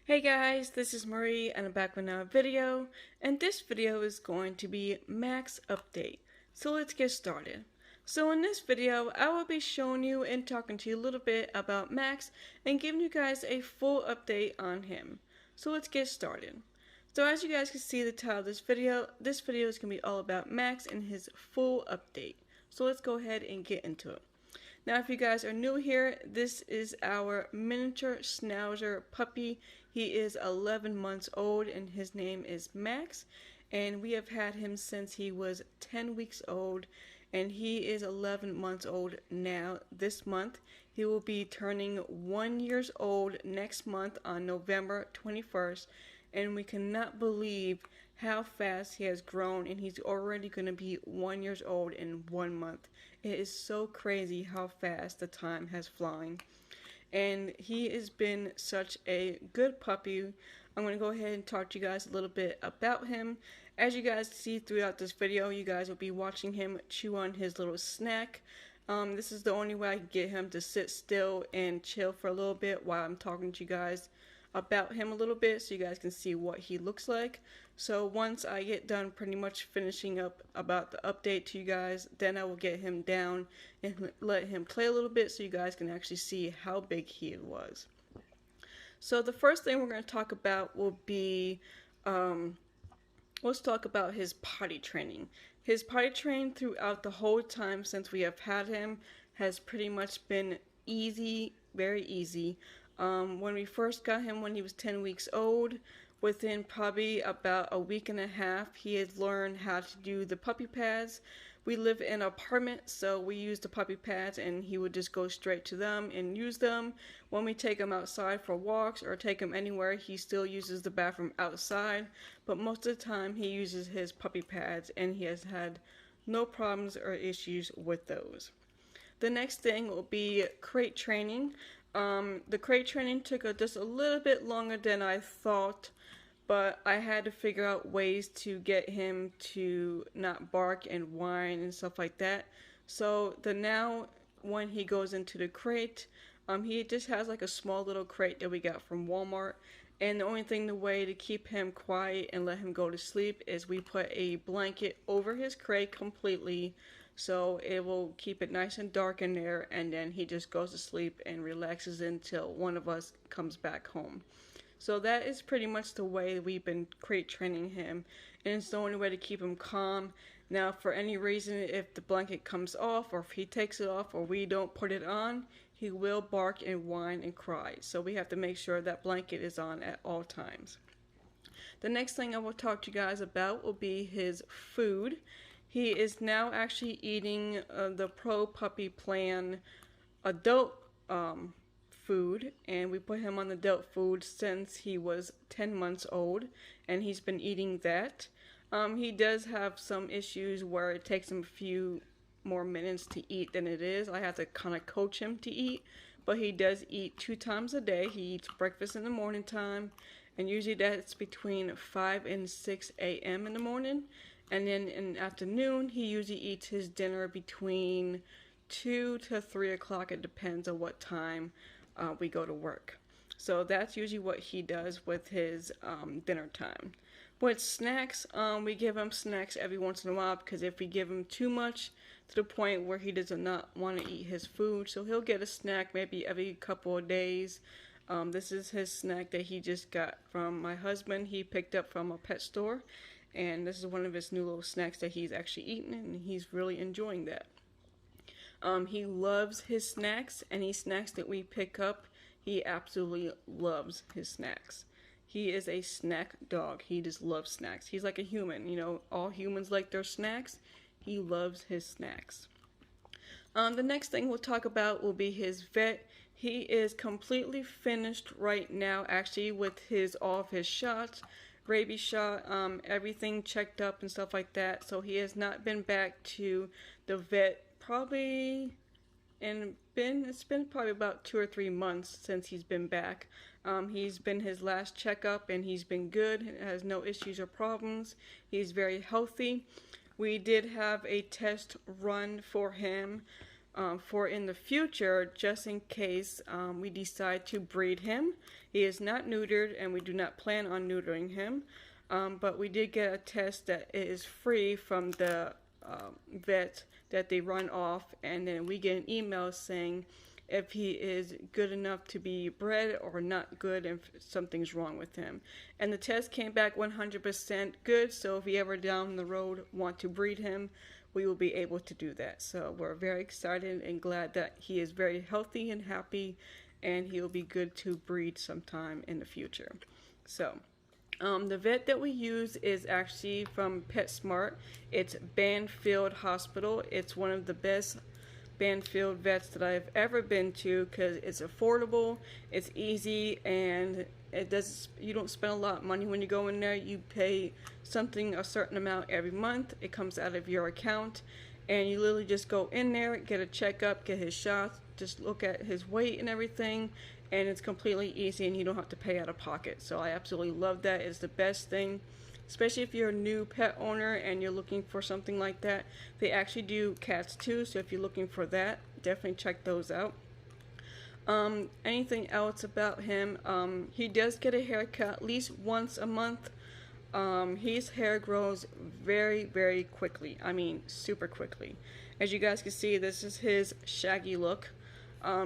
Hey guys, this is Marie and I'm back with another video, and this video is going to be Max update. So let's get started. So in this video, I will be showing you and talking to you a little bit about Max and giving you guys a full update on him. So let's get started. So as you guys can see the title of this video is going to be all about Max and his full update. So let's go ahead and get into it. Now, if you guys are new here, this is our miniature Schnauzer puppy. He is 11 months old and his name is Max. And we have had him since he was 10 weeks old. And he is 11 months old now this month. He will be turning 1 year old next month on November 21st. And we cannot believe how fast he has grown, and he's already going to be 1 year old in 1 month. It is so crazy how fast the time has flown. And he has been such a good puppy. I'm going to go ahead and talk to you guys a little bit about him. As you guys see throughout this video, you guys will be watching him chew on his little snack. This is the only way I can get him to sit still and chill for a little bit while I'm talking to you guys about him a little bit so you guys can see what he looks like. So once I get done pretty much finishing up about the update to you guys, then I will get him down and let him play a little bit so you guys can actually see how big he was. So the first thing we're going to talk about will be, let's talk about his potty training. His potty training throughout the whole time since we have had him has pretty much been easy, very easy. When we first got him when he was 10 weeks old, within probably about a week and a half, he had learned how to do the puppy pads. We live in an apartment, so we use the puppy pads and he would just go straight to them and use them. When we take him outside for walks or take him anywhere, he still uses the bathroom outside, but most of the time he uses his puppy pads and he has had no problems or issues with those. The next thing will be crate training. The crate training took just a little bit longer than I thought, but I had to figure out ways to get him to not bark and whine and stuff like that. So now when he goes into the crate, he just has like a small little crate that we got from Walmart. And the only thing, the way to keep him quiet and let him go to sleep is we put a blanket over his crate completely, so it will keep it nice and dark in there, and then he just goes to sleep and relaxes until one of us comes back home. So that is pretty much the way we've been crate training him, and it's the only way to keep him calm. Now, for any reason, if the blanket comes off or if he takes it off or we don't put it on, he will bark and whine and cry. So we have to make sure that blanket is on at all times. The next thing I will talk to you guys about will be his food. He is now actually eating the Pro Puppy Plan adult food, and we put him on the adult food since he was 10 months old, and he's been eating that. He does have some issues where it takes him a few more minutes to eat than it is. I have to kind of coach him to eat, but he does eat 2 times a day. He eats breakfast in the morning time, and usually that's between 5 and 6 a.m. in the morning. And then in the afternoon, he usually eats his dinner between 2 to 3 o'clock. It depends on what time we go to work. So that's usually what he does with his dinner time. With snacks, we give him snacks every once in a while, because if we give him too much to the point where he does not want to eat his food, so he'll get a snack maybe every couple of days. This is his snack that he just got from my husband. He picked up from a pet store. And this is one of his new little snacks that he's actually eating, and he's really enjoying that. He loves his snacks, any snacks that we pick up, he absolutely loves his snacks. He is a snack dog. He just loves snacks. He's like a human. You know, all humans like their snacks. He loves his snacks. The next thing we'll talk about will be his vet. He is completely finished right now, actually, with all of his shots. Rabies shot, everything checked up and stuff like that. So he has not been back to the vet probably, it's been probably about 2 or 3 months since he's been back. He's been his last checkup and he's been good, has no issues or problems. He's very healthy. We did have a test run for him for in the future, just in case we decide to breed him. He is not neutered, and we do not plan on neutering him. But we did get a test that is free from the vet that they run off, and then we get an email saying if he is good enough to be bred or not good, and if something's wrong with him. And the test came back 100% good, so if we ever down the road want to breed him, we will be able to do that. So we're very excited and glad that he is very healthy and happy, and he'll be good to breed sometime in the future. So the vet that we use is actually from PetSmart. It's Banfield Hospital. It's one of the best Banfield vets that I've ever been to because it's affordable, it's easy, and you don't spend a lot of money when you go in there. You pay a certain amount every month. It comes out of your account, and you literally just go in there, get a checkup, get his shots, just look at his weight and everything, and it's completely easy and you don't have to pay out of pocket. So I absolutely love that. It's the best thing, especially if you're a new pet owner and you're looking for something like that. They actually do cats too, so if you're looking for that, definitely check those out. Anything else about him? He does get a haircut at least once a month. His hair grows very, very quickly. I mean, super quickly. As you guys can see, this is his shaggy look.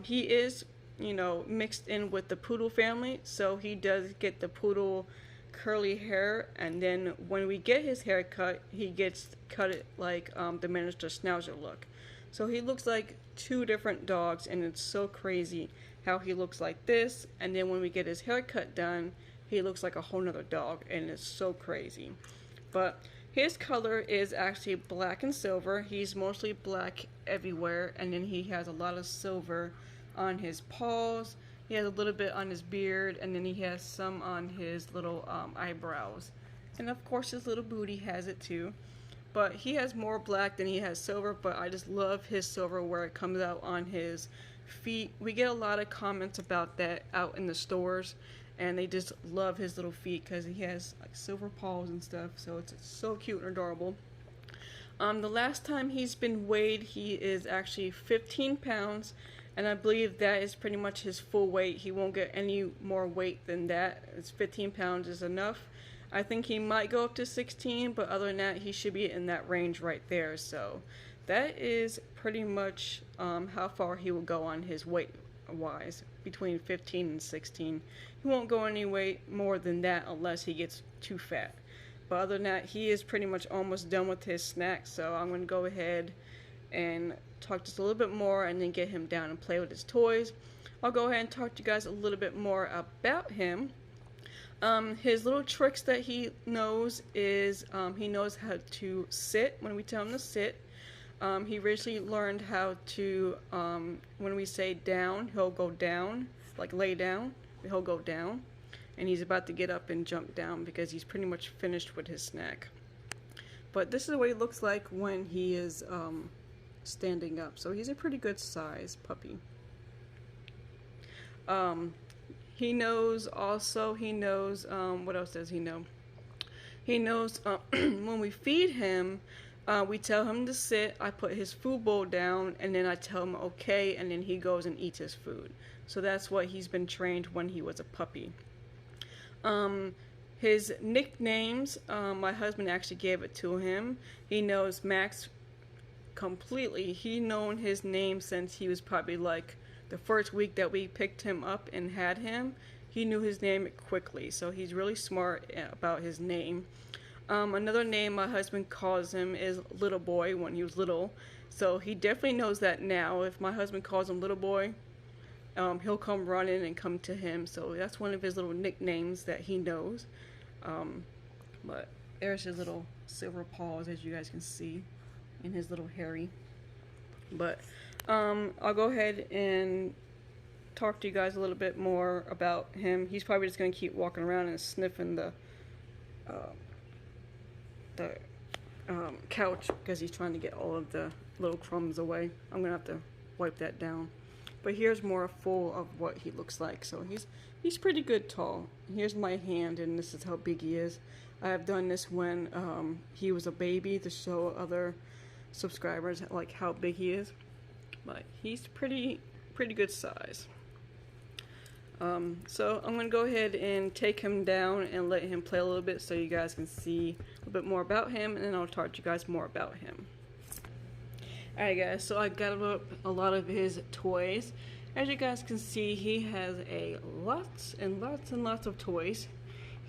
He is, mixed in with the poodle family, so he does get the poodle curly hair, and then when we get his hair cut, he gets cut it like the miniature Schnauzer look. So he looks like two different dogs, and it's so crazy how he looks like this, and then when we get his haircut done, he looks like a whole nother dog, and it's so crazy. But his color is actually black and silver. He's mostly black everywhere, and then he has a lot of silver on his paws. He has a little bit on his beard, and then he has some on his little eyebrows. And of course his little booty has it too. But he has more black than he has silver, but I just love his silver where it comes out on his feet. We get a lot of comments about that out in the stores, and they just love his little feet because he has like silver paws and stuff, so it's so cute and adorable. The last time he's been weighed, he is actually 15 pounds, and I believe that is pretty much his full weight. He won't get any more weight than that. It's 15 pounds is enough. I think he might go up to 16, but other than that, he should be in that range right there. So that is pretty much how far he will go on his weight-wise, between 15 and 16. He won't go any weight more than that unless he gets too fat. But other than that, he is pretty much almost done with his snacks, so I'm going to go ahead and talk just a little bit more and then get him down and play with his toys. I'll go ahead and talk to you guys a little bit more about him. His little tricks that he knows is he knows how to sit when we tell him to sit. He originally learned how to, when we say down, he'll go down, like lay down, he'll go down. And he's about to get up and jump down because he's pretty much finished with his snack. But this is what he looks like when he is standing up. So he's a pretty good size puppy. He knows also, what else does he know? He knows when we feed him, we tell him to sit, I put his food bowl down, and then I tell him okay, and then he goes and eats his food. So that's what he's been trained when he was a puppy. His nicknames, my husband actually gave it to him. He knows Max completely. He known his name since he was probably like the first week that we picked him up and had him. He knew his name quickly, so he's really smart about his name. Another name my husband calls him is Little Boy when he was little, so he definitely knows that now. If my husband calls him Little Boy, he'll come running and come to him, so that's one of his little nicknames that he knows. But there's his little silver paws, as you guys can see, and his little hairy. But I'll go ahead and talk to you guys a little bit more about him. He's probably just going to keep walking around and sniffing the couch because he's trying to get all of the little crumbs away. I'm going to have to wipe that down. But here's more full of what he looks like. So he's pretty good tall. Here's my hand, and this is how big he is. I have done this when he was a baby to show other subscribers like how big he is. but he's pretty good size. So I'm going to go ahead and take him down and let him play a little bit so you guys can see a little bit more about him, and then I'll talk to you guys more about him. Alright guys, so I got up a lot of his toys. As you guys can see, he has lots and lots of toys.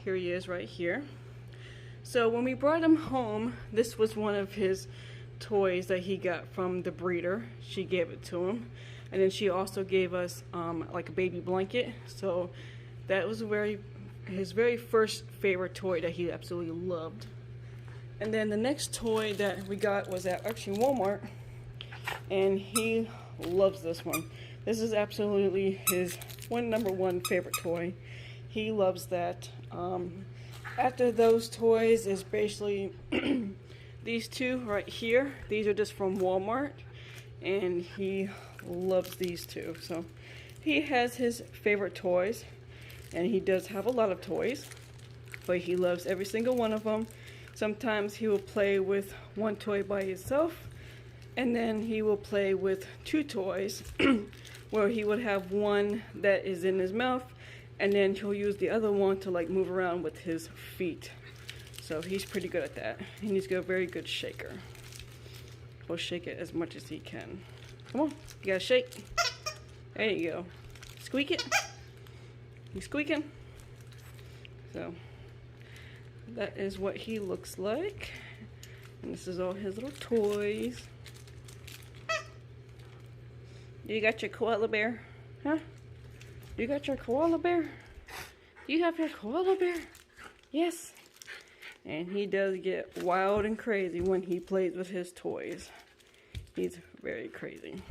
Here he is right here. So when we brought him home, this was one of his toys that he got from the breeder. She gave it to him. And then she also gave us like a baby blanket. So that was his very first favorite toy that he absolutely loved. And then the next toy that we got was at actually Walmart. And he loves this one. This is absolutely his number one favorite toy. He loves that. After those toys is basically these two right here. These are just from Walmart. And he loves these two. So he has his favorite toys. And he does have a lot of toys. But he loves every single one of them. Sometimes he will play with one toy by himself. And then he will play with two toys. Where he would have one that is in his mouth. And then he'll use the other one to like move around with his feet. So he's pretty good at that. And he's got a very good shaker. He'll shake it as much as he can. Come on, you gotta shake. There you go. Squeak it. He's squeaking. So that is what he looks like. And this is all his little toys. You got your koala bear? Huh? You got your koala bear? Do you have your koala bear? Yes. And he does get wild and crazy when he plays with his toys. He's very crazy.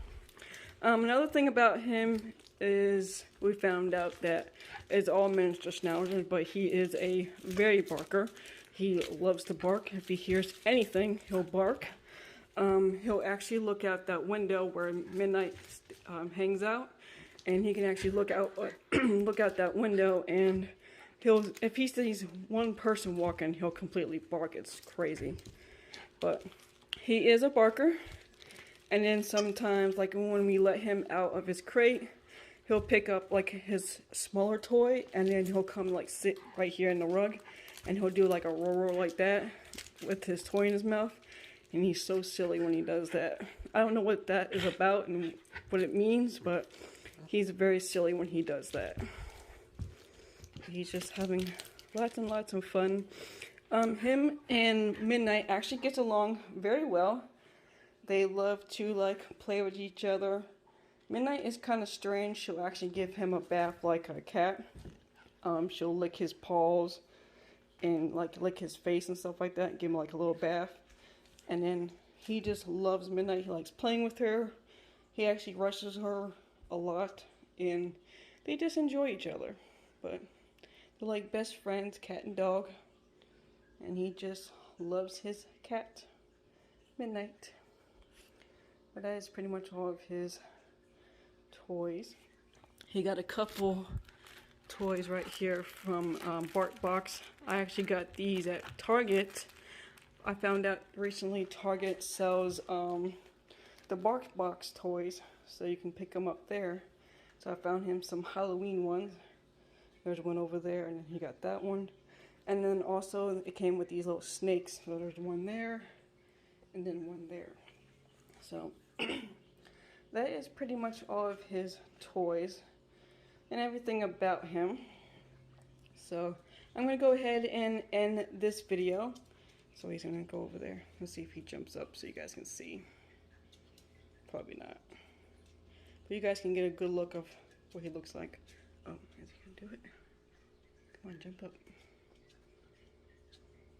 Another thing about him is we found out that it's all miniature Schnauzers, but he is a very barker. He loves to bark. If he hears anything, he'll bark. He'll actually look out that window where Midnight hangs out, and he can actually look out that window, and if he sees one person walking, he'll completely bark. It's crazy. But he is a barker. And then sometimes, like when we let him out of his crate, he'll pick up like his smaller toy, and then he'll come like sit right here in the rug, and he'll do like a roar like that with his toy in his mouth. And he's so silly when he does that. I don't know what that is about and what it means, but he's very silly when he does that. He's just having lots and lots of fun. Him and Midnight actually gets along very well. They love to like play with each other. Midnight is kind of strange. She'll actually give him a bath like a cat. She'll lick his paws and like lick his face and stuff like that and give him like a little bath. And then he just loves Midnight. He likes playing with her. He actually rushes her a lot, and they just enjoy each other. But they're like best friends, cat and dog. And he just loves his cat, Midnight. But that is pretty much all of his toys. He got a couple toys right here from BarkBox. I actually got these at Target. I found out recently Target sells the BarkBox toys, so you can pick them up there. So I found him some Halloween ones. There's one over there, and he got that one. And then also it came with these little snakes. So there's one there, and then one there. So that is pretty much all of his toys and everything about him. So I'm going to go ahead and end this video. So he's going to go over there and see if he jumps up so you guys can see. Probably not. But you guys can get a good look of what he looks like. Oh, is he going to do it? Come on, jump up.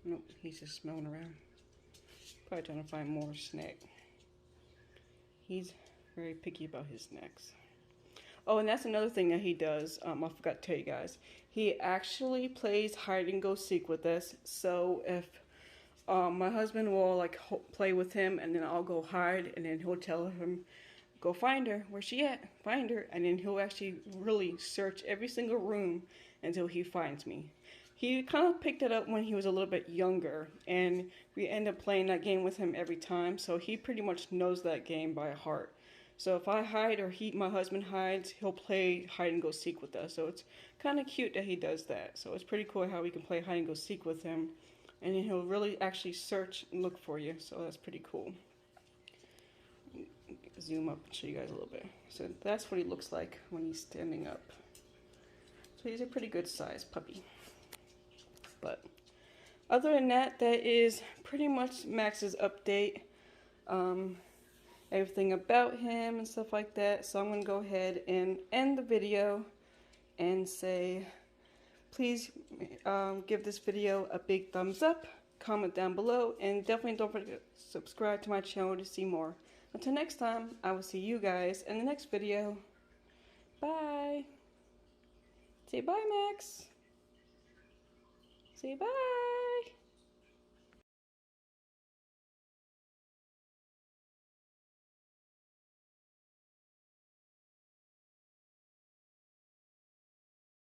Nope, he's just smelling around. Probably trying to find more snack. He's very picky about his snacks. Oh, and that's another thing that he does. I forgot to tell you guys. He actually plays hide and go seek with us. So if my husband will like play with him, and then I'll go hide, and then he'll tell him, go find her. Where's she at? Find her. And then he'll actually really search every single room until he finds me. He kind of picked it up when he was a little bit younger, and we end up playing that game with him every time. So he pretty much knows that game by heart. So if I hide or my husband hides, he'll play hide and go seek with us. So it's kind of cute that he does that. So it's pretty cool how we can play hide and go seek with him. And then he'll really actually search and look for you. So that's pretty cool. Zoom up and show you guys a little bit. So that's what he looks like when he's standing up. So he's a pretty good sized puppy. But other than that, that is pretty much Max's update. Everything about him and stuff like that. So I'm going to go ahead and end the video and say, please give this video a big thumbs up, comment down below, and definitely don't forget to subscribe to my channel to see more. Until next time, I will see you guys in the next video. Bye. Say bye, Max. Say bye.